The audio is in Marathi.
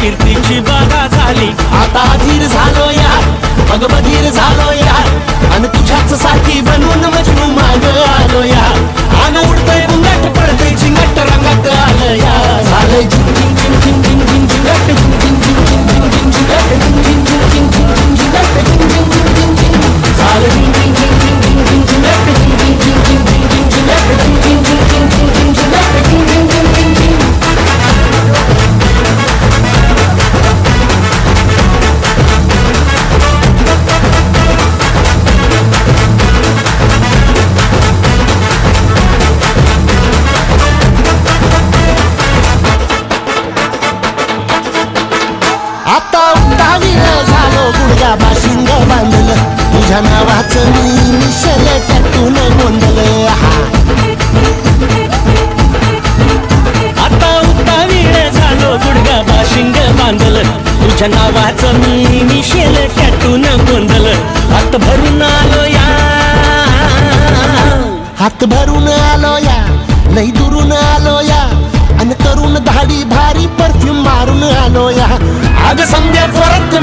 कीर्तीची बाधा झाली। आता अधीर झालो या मग बधीर झालो या आणि तुझ्याच साथी बनून मजनू माग आलो या। आन उडतय बुंगाट पडतय चिंगाट रंगात आलं या। झालंय झिंग झिंग झिंग झिंग झिंग झिंग झिंगाट झिंग झिंग झिंग झिंग झिंग झिंगाट झिंग झिंग झिंग झिंग झिंग झिंगाट झिंग झिंग झिंग झिंग झिंग झालं झिंग झिंग झिंग झिंग झिंग झिंग झिंगाट झिंग झिंग झिंग झिंग झिंग झिंग झिंगाट झिंग झिंग झिंग झिंग झिंग झिंग झिंगाट झिंग झिंग झिंग झिंग झिंग। आता उतावीर झालो गुडघा बाशिंग बांधलं तुझ्या नावाचं मी मिशल त्यातून गोंधलं। आता उतावीळ झालो गुडघा बाशिंग बांधलं तुझ्या नावाचं मी मिशेल टॅटून गोंधलं। हात भरून आलो या हात भरून आलो या लई दुरून आलो या आणि करून धाडी भारी परफ्यूम मारून आलो या। अग संध्या परत